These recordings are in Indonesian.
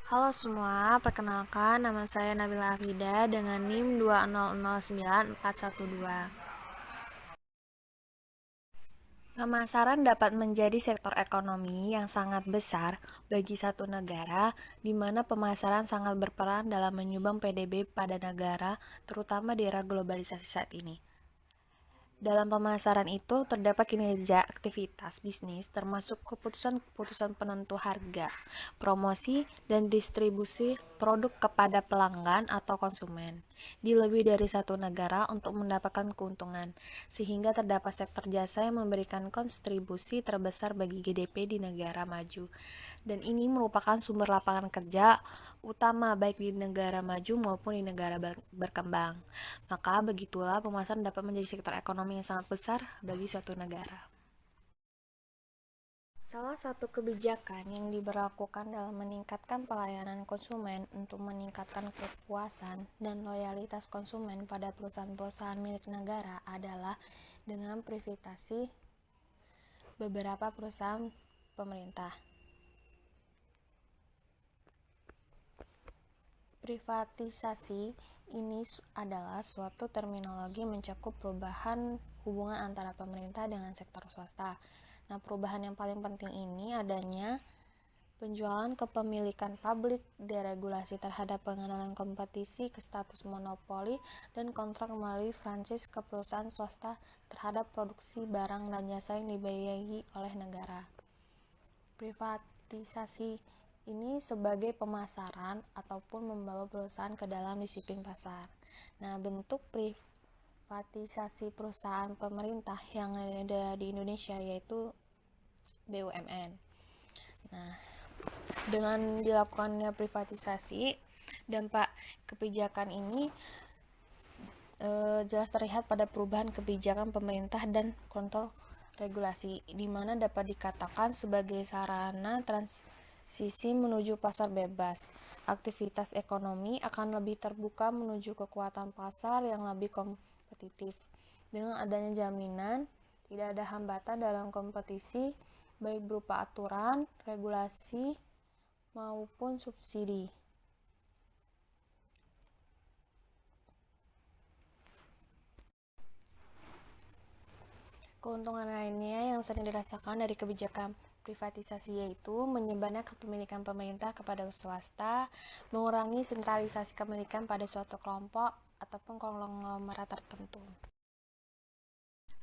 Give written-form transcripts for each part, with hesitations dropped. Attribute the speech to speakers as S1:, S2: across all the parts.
S1: Halo semua, perkenalkan nama saya Nabila Afida dengan NIM 2009412. Pemasaran dapat menjadi sektor ekonomi yang sangat besar bagi satu negara, di mana pemasaran sangat berperan dalam menyumbang PDB pada negara, terutama di era globalisasi saat ini. Dalam pemasaran itu terdapat kinerja aktivitas bisnis termasuk keputusan-keputusan penentu harga, promosi, dan distribusi produk kepada pelanggan atau konsumen di lebih dari satu negara untuk mendapatkan keuntungan, sehingga terdapat sektor jasa yang memberikan kontribusi terbesar bagi GDP di negara maju. Dan ini merupakan sumber lapangan kerja utama baik di negara maju maupun di negara berkembang. Maka begitulah pemasaran dapat menjadi sektor ekonomi yang sangat besar bagi suatu negara. Salah satu kebijakan yang diberlakukan dalam meningkatkan pelayanan konsumen untuk meningkatkan kepuasan dan loyalitas konsumen pada perusahaan-perusahaan milik negara adalah dengan privatisasi beberapa perusahaan pemerintah. Privatisasi ini adalah suatu terminologi mencakup perubahan hubungan antara pemerintah dengan sektor swasta. Nah, perubahan yang paling penting ini adanya penjualan kepemilikan publik, deregulasi terhadap pengenalan kompetisi ke status monopoli, dan kontrak melalui franchise ke perusahaan swasta terhadap produksi barang dan jasa yang dibiayai oleh negara. Privatisasi ini sebagai pemasaran ataupun membawa perusahaan ke dalam disiplin pasar. Nah, bentuk privatisasi perusahaan pemerintah yang ada di Indonesia yaitu BUMN. Nah, dengan dilakukannya privatisasi, dampak kebijakan ini jelas terlihat pada perubahan kebijakan pemerintah dan kontrol regulasi, di mana dapat dikatakan sebagai sarana transisi menuju pasar bebas. Aktivitas ekonomi akan lebih terbuka menuju kekuatan pasar yang lebih kompetitif. Dengan adanya jaminan, tidak ada hambatan dalam kompetisi, baik berupa aturan, regulasi, maupun subsidi. Keuntungan lainnya yang sering dirasakan dari kebijakan privatisasi yaitu menyebarnya kepemilikan pemerintah kepada swasta, mengurangi sentralisasi kepemilikan pada suatu kelompok ataupun konglomerat tertentu.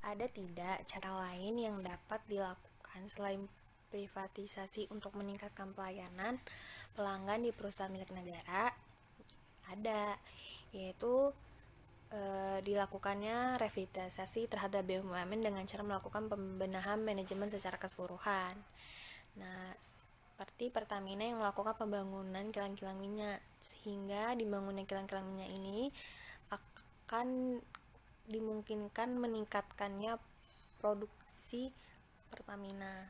S1: Ada tidak cara lain yang dapat dilakukan selain privatisasi untuk meningkatkan pelayanan pelanggan di perusahaan milik negara? Ada, yaitu dilakukannya revitalisasi terhadap BUMN dengan cara melakukan pembenahan manajemen secara keseluruhan. Nah, seperti Pertamina yang melakukan pembangunan kilang-kilang minyak, sehingga dibangunnya kilang-kilang minyak ini akan dimungkinkan meningkatkannya produksi Pertamina.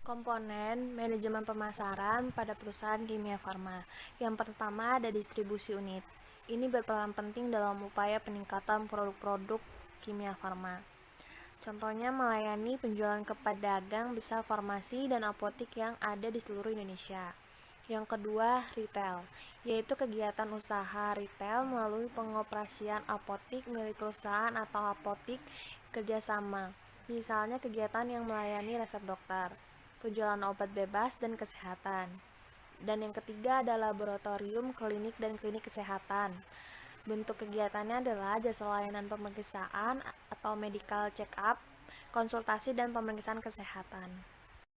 S1: Komponen manajemen pemasaran pada perusahaan kimia farma. Yang pertama ada distribusi unit. Ini berperan penting dalam upaya peningkatan produk-produk kimia farma. Contohnya melayani penjualan ke pedagang besar farmasi dan apotik yang ada di seluruh Indonesia. Yang kedua, retail, yaitu kegiatan usaha retail melalui pengoperasian apotik milik perusahaan atau apotik kerjasama. Misalnya kegiatan yang melayani resep dokter, penjualan obat bebas dan kesehatan. Dan yang ketiga adalah laboratorium, klinik, dan klinik kesehatan. Bentuk kegiatannya adalah jasa layanan pemeriksaan atau medical check-up, konsultasi, dan pemeriksaan kesehatan.